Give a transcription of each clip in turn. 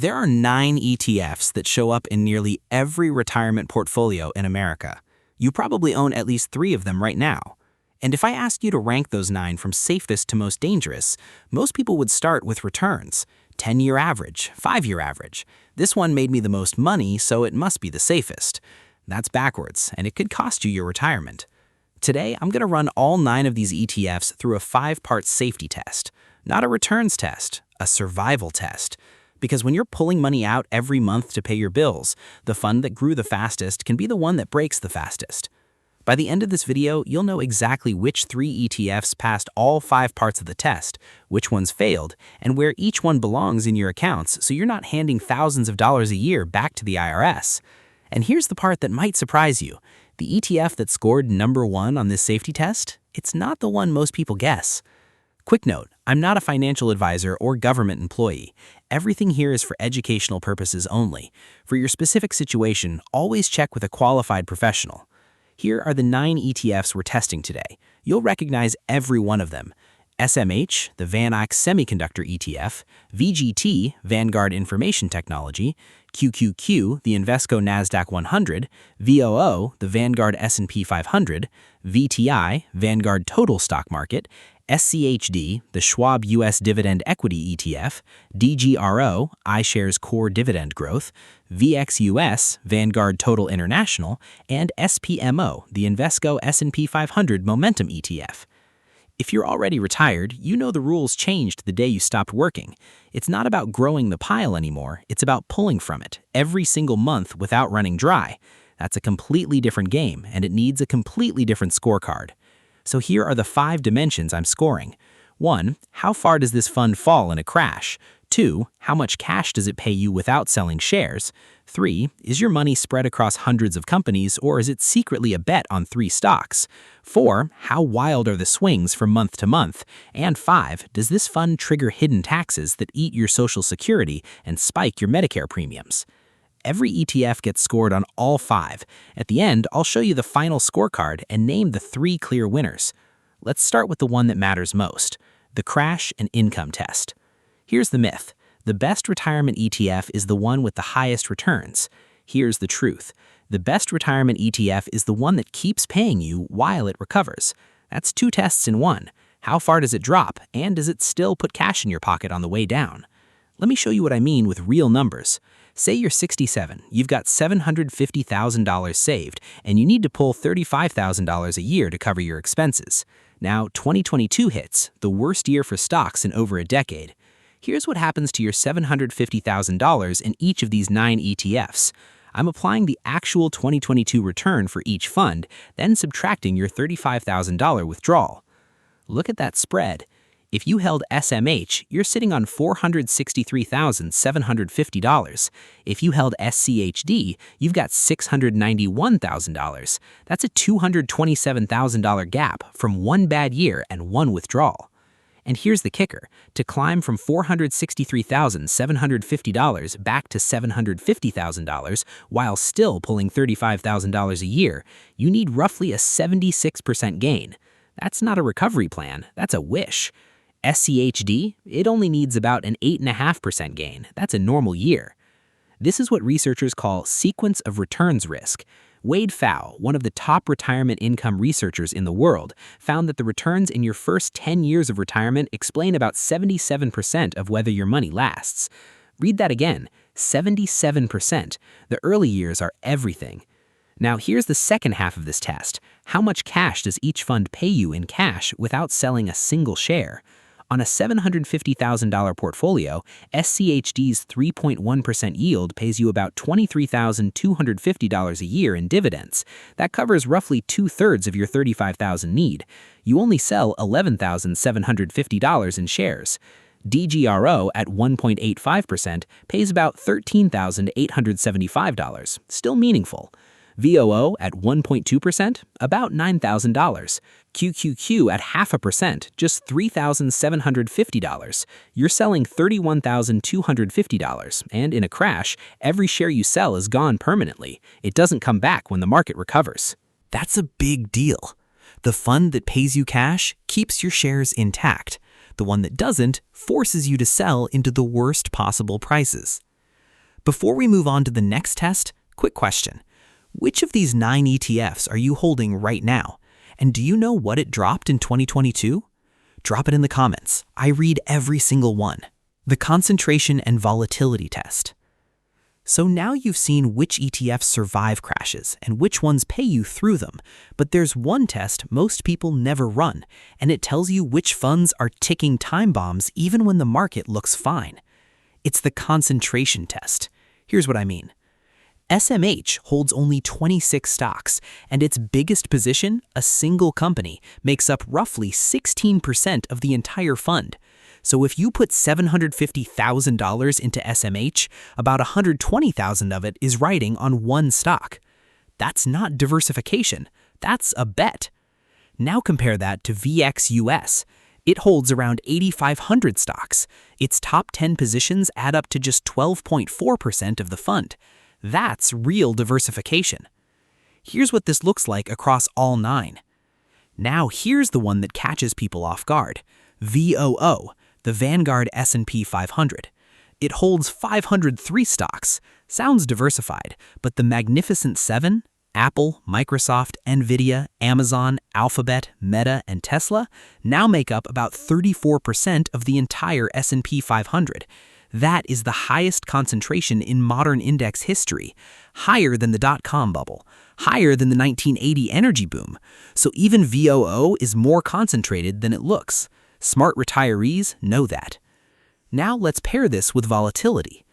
There are 9 ETFs that show up in nearly every retirement portfolio in America. You probably own at least 3 of them right now. And if I asked you to rank those 9 from safest to most dangerous, most people would start with returns. 10-year average, 5-year average. This one made me the most money, so it must be the safest. That's backwards, and it could cost you your retirement. Today, I'm going to run all 9 of these ETFs through a 5-part safety test. Not a returns test, a survival test. Because when you're pulling money out every month to pay your bills, the fund that grew the fastest can be the one that breaks the fastest. By the end of this video, you'll know exactly which 3 ETFs passed all 5 parts of the test, which ones failed, and where each one belongs in your accounts so you're not handing thousands of dollars a year back to the IRS. And here's the part that might surprise you. The ETF that scored number 1 on this safety test, it's not the one most people guess. Quick note, I'm not a financial advisor or government employee. Everything here is for educational purposes only. For your specific situation, always check with a qualified professional. Here are the 9 ETFs we're testing today. You'll recognize every one of them. SMH, the VanEck Semiconductor ETF, VGT, Vanguard Information Technology, QQQ, the Invesco Nasdaq 100, VOO, the Vanguard S&P 500, VTI, Vanguard Total Stock Market, SCHD, the Schwab U.S. Dividend Equity ETF, DGRO, iShares Core Dividend Growth, VXUS, Vanguard Total International, and SPMO, the Invesco S&P 500 Momentum ETF. If you're already retired, you know the rules changed the day you stopped working. It's not about growing the pile anymore, it's about pulling from it every single month without running dry. That's a completely different game, and it needs a completely different scorecard. So here are the 5 dimensions I'm scoring. 1. How far does this fund fall in a crash? 2. How much cash does it pay you without selling shares? 3. Is your money spread across hundreds of companies, or is it secretly a bet on 3 stocks? 4. How wild are the swings from month to month? And 5. Does this fund trigger hidden taxes that eat your Social Security and spike your Medicare premiums? Every ETF gets scored on all 5. At the end, I'll show you the final scorecard and name the 3 clear winners. Let's start with the one that matters most, the crash and income test. Here's the myth. The best retirement ETF is the one with the highest returns. Here's the truth. The best retirement ETF is the one that keeps paying you while it recovers. That's 2 tests in one. How far does it drop, and does it still put cash in your pocket on the way down? Let me show you what I mean with real numbers. Say you're 67, you've got $750,000 saved, and you need to pull $35,000 a year to cover your expenses. Now, 2022 hits, the worst year for stocks in over a decade. Here's what happens to your $750,000 in each of these 9 ETFs. I'm applying the actual 2022 return for each fund, then subtracting your $35,000 withdrawal. Look at that spread. If you held SMH, you're sitting on $463,750. If you held SCHD, you've got $691,000. That's a $227,000 gap from one bad year and one withdrawal. And here's the kicker. To climb from $463,750 back to $750,000 while still pulling $35,000 a year, you need roughly a 76% gain. That's not a recovery plan, that's a wish. SCHD, it only needs about an 8.5% gain. That's a normal year. This is what researchers call sequence of returns risk. Wade Pfau, one of the top retirement income researchers in the world, found that the returns in your first 10 years of retirement explain about 77% of whether your money lasts. Read that again, 77%. The early years are everything. Now here's the second half of this test. How much cash does each fund pay you in cash without selling a single share? On a $750,000 portfolio, SCHD's 3.1% yield pays you about $23,250 a year in dividends. That covers roughly 2/3 of your $35,000 need. You only sell $11,750 in shares. DGRO at 1.85% pays about $13,875, still meaningful. VOO at 1.2%, about $9,000. QQQ at 0.5%, just $3,750. You're selling $31,250, and in a crash, every share you sell is gone permanently. It doesn't come back when the market recovers. That's a big deal. The fund that pays you cash keeps your shares intact. The one that doesn't forces you to sell into the worst possible prices. Before we move on to the next test, quick question. Which of these 9 ETFs are you holding right now? And do you know what it dropped in 2022? Drop it in the comments. I read every single one. The concentration and volatility test. So now you've seen which ETFs survive crashes and which ones pay you through them, but there's one test most people never run, and it tells you which funds are ticking time bombs even when the market looks fine. It's the concentration test. Here's what I mean. SMH holds only 26 stocks, and its biggest position, a single company, makes up roughly 16% of the entire fund. So if you put $750,000 into SMH, about $120,000 of it is riding on one stock. That's not diversification, that's a bet. Now compare that to VXUS. It holds around 8,500 stocks. Its top 10 positions add up to just 12.4% of the fund. That's real diversification. Here's what this looks like across all 9. Now here's the one that catches people off guard. VOO, the Vanguard S&P 500. It holds 503 stocks. Sounds diversified, but the Magnificent Seven, Apple, Microsoft, Nvidia, Amazon, Alphabet, Meta, and Tesla, now make up about 34% of the entire S&P 500. That is the highest concentration in modern index history, higher than the dot-com bubble, higher than the 1980 energy boom. So even VOO is more concentrated than it looks. Smart retirees know that. Now let's pair this with volatility.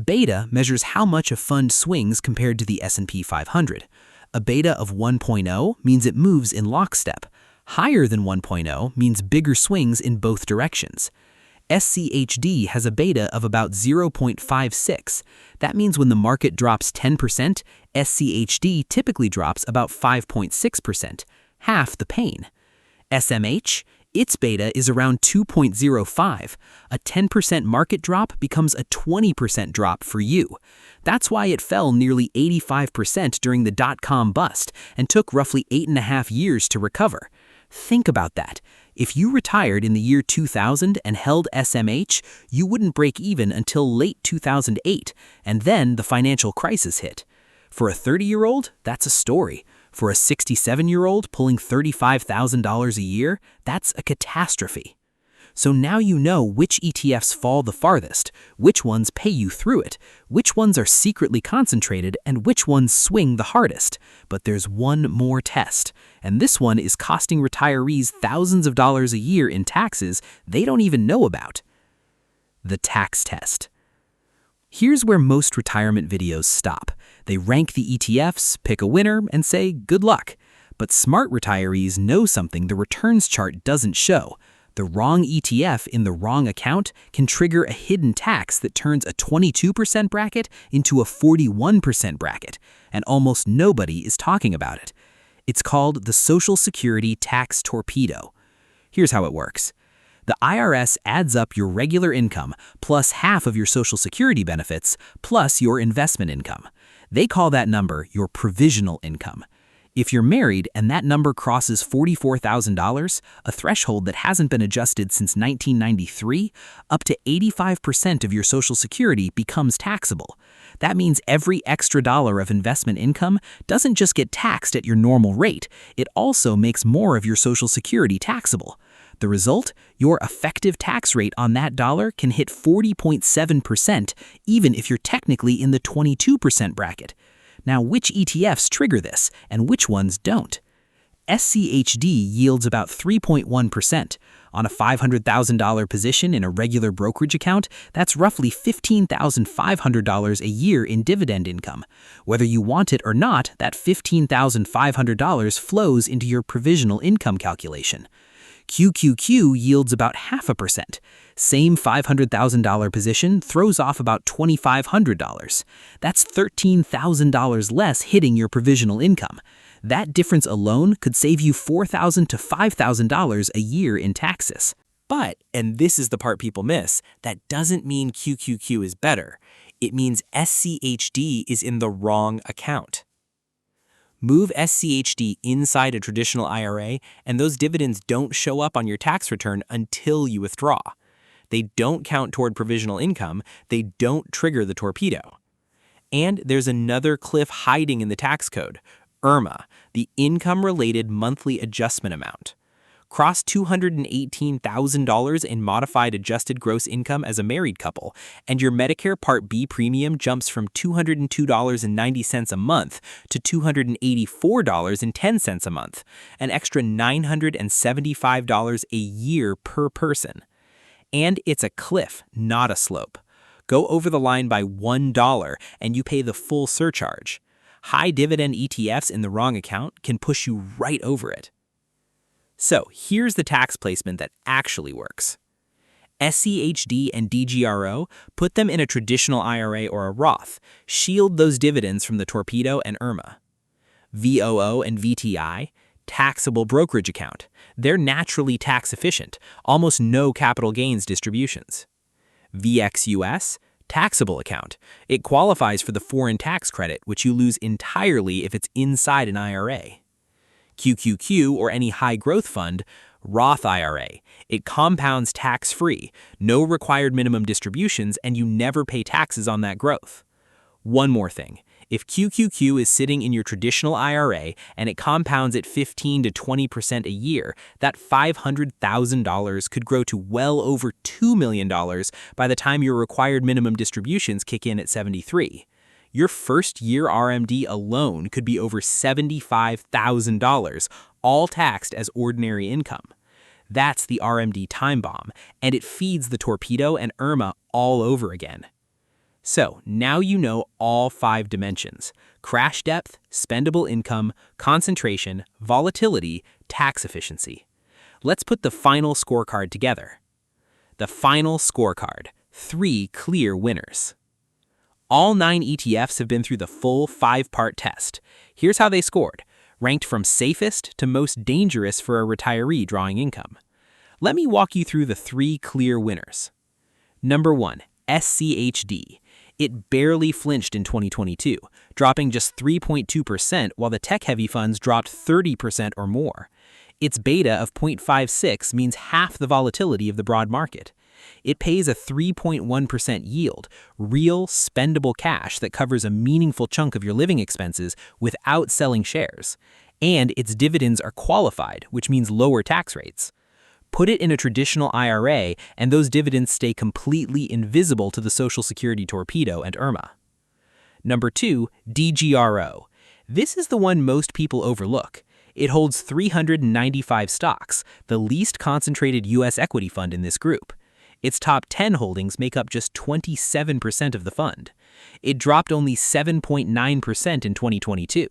Beta measures how much a fund swings compared to the S&P 500. A beta of 1.0 means it moves in lockstep. Higher than 1.0 means bigger swings in both directions. SCHD has a beta of about 0.56. That means when the market drops 10%, SCHD typically drops about 5.6%, half the pain. SMH, its beta is around 2.05. A 10% market drop becomes a 20% drop for you. That's why it fell nearly 85% during the dot-com bust and took roughly 8.5 years to recover. Think about that. If you retired in the year 2000 and held SMH, you wouldn't break even until late 2008, and then the financial crisis hit. For a 30-year-old, that's a story. For a 67-year-old pulling $35,000 a year, that's a catastrophe. So now you know which ETFs fall the farthest, which ones pay you through it, which ones are secretly concentrated, and which ones swing the hardest. But there's one more test, and this one is costing retirees thousands of dollars a year in taxes they don't even know about. The tax test. Here's where most retirement videos stop. They rank the ETFs, pick a winner, and say good luck. But smart retirees know something the returns chart doesn't show. The wrong ETF in the wrong account can trigger a hidden tax that turns a 22% bracket into a 41% bracket, and almost nobody is talking about it. It's called the Social Security Tax Torpedo. Here's how it works. The IRS adds up your regular income plus half of your Social Security benefits plus your investment income. They call that number your provisional income. If you're married and that number crosses $44,000, a threshold that hasn't been adjusted since 1993, up to 85% of your Social Security becomes taxable. That means every extra dollar of investment income doesn't just get taxed at your normal rate, it also makes more of your Social Security taxable. The result? Your effective tax rate on that dollar can hit 40.7%, even if you're technically in the 22% bracket. Now, which ETFs trigger this, and which ones don't? SCHD yields about 3.1%. On a $500,000 position in a regular brokerage account, that's roughly $15,500 a year in dividend income. Whether you want it or not, that $15,500 flows into your provisional income calculation. QQQ yields about 0.5%. Same $500,000 position throws off about $2,500. That's $13,000 less hitting your provisional income. That difference alone could save you $4,000 to $5,000 a year in taxes. But, and this is the part people miss, that doesn't mean QQQ is better. It means SCHD is in the wrong account. Move SCHD inside a traditional IRA, and those dividends don't show up on your tax return until you withdraw. They don't count toward provisional income, they don't trigger the torpedo. And there's another cliff hiding in the tax code, IRMA, the Income-Related Monthly Adjustment Amount. Cross $218,000 in modified adjusted gross income as a married couple, and your Medicare Part B premium jumps from $202.90 a month to $284.10 a month, an extra $975 a year per person. And it's a cliff, not a slope. Go over the line by $1 and you pay the full surcharge. High dividend ETFs in the wrong account can push you right over it. So here's the tax placement that actually works. SCHD and DGRO, put them in a traditional IRA or a Roth. Shield those dividends from the torpedo and IRMA. VOO and VTI, taxable brokerage account. They're naturally tax efficient, almost no capital gains distributions. VXUS, taxable account. It qualifies for the foreign tax credit, which you lose entirely if it's inside an IRA. QQQ, or any high-growth fund, Roth IRA. It compounds tax-free, no required minimum distributions, and you never pay taxes on that growth. One more thing. If QQQ is sitting in your traditional IRA and it compounds at 15 to 20% a year, that $500,000 could grow to well over $2 million by the time your required minimum distributions kick in at 73. Your first year RMD alone could be over $75,000, all taxed as ordinary income. That's the RMD time bomb, and it feeds the torpedo and IRMA all over again. So now you know all 5 dimensions: crash depth, spendable income, concentration, volatility, tax efficiency. Let's put the final scorecard together. The final scorecard: 3 clear winners. All 9 ETFs have been through the full 5-part test. Here's how they scored, ranked from safest to most dangerous for a retiree drawing income. Let me walk you through the 3 clear winners. Number 1, SCHD. It barely flinched in 2022, dropping just 3.2% while the tech-heavy funds dropped 30% or more. Its beta of 0.56 means half the volatility of the broad market. It pays a 3.1% yield, real spendable cash that covers a meaningful chunk of your living expenses without selling shares. And its dividends are qualified, which means lower tax rates. Put it in a traditional IRA, and those dividends stay completely invisible to the Social Security torpedo and IRMA. Number 2, DGRO. This is the one most people overlook. It holds 395 stocks, the least concentrated U.S. equity fund in this group. Its top 10 holdings make up just 27% of the fund. It dropped only 7.9% in 2022.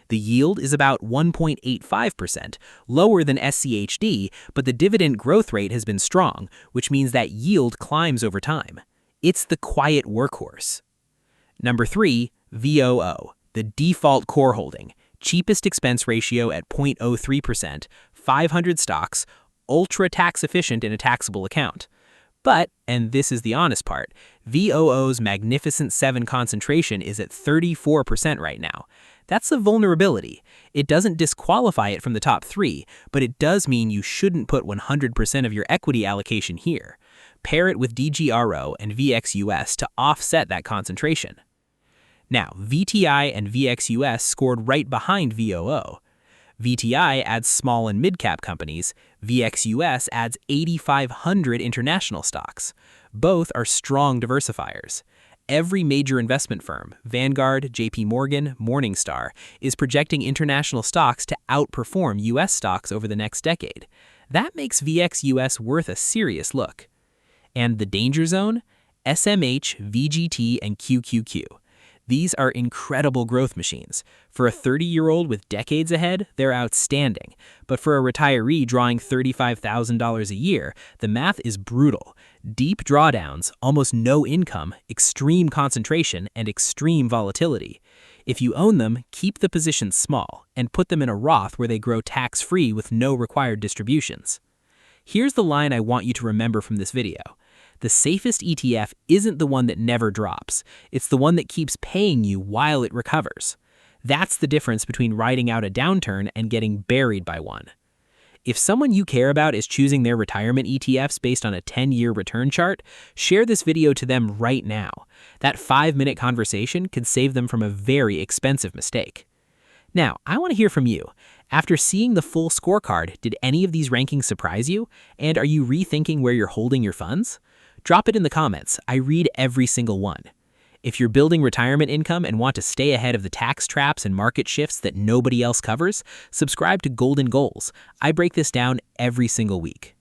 The yield is about 1.85%, lower than SCHD, but the dividend growth rate has been strong, which means that yield climbs over time. It's the quiet workhorse. Number 3, VOO, the default core holding, cheapest expense ratio at 0.03%, 500 stocks, ultra tax efficient in a taxable account. But, and this is the honest part, VOO's Magnificent 7 concentration is at 34% right now. That's a vulnerability. It doesn't disqualify it from the top 3, but it does mean you shouldn't put 100% of your equity allocation here. Pair it with DGRO and VXUS to offset that concentration. Now, VTI and VXUS scored right behind VOO. VTI adds small and mid-cap companies, VXUS adds 8,500 international stocks. Both are strong diversifiers. Every major investment firm, Vanguard, JP Morgan, Morningstar, is projecting international stocks to outperform U.S. stocks over the next decade. That makes VXUS worth a serious look. And the danger zone? SMH, VGT, and QQQ. These are incredible growth machines. For a 30-year-old with decades ahead, they're outstanding. But for a retiree drawing $35,000 a year, the math is brutal. Deep drawdowns, almost no income, extreme concentration, and extreme volatility. If you own them, keep the positions small and put them in a Roth where they grow tax-free with no required distributions. Here's the line I want you to remember from this video. The safest ETF isn't the one that never drops. It's the one that keeps paying you while it recovers. That's the difference between riding out a downturn and getting buried by one. If someone you care about is choosing their retirement ETFs based on a 10-year return chart, share this video to them right now. That 5-minute conversation could save them from a very expensive mistake. Now, I want to hear from you. After seeing the full scorecard, did any of these rankings surprise you? And are you rethinking where you're holding your funds? Drop it in the comments. I read every single one. If you're building retirement income and want to stay ahead of the tax traps and market shifts that nobody else covers, subscribe to Golden Goals. I break this down every single week.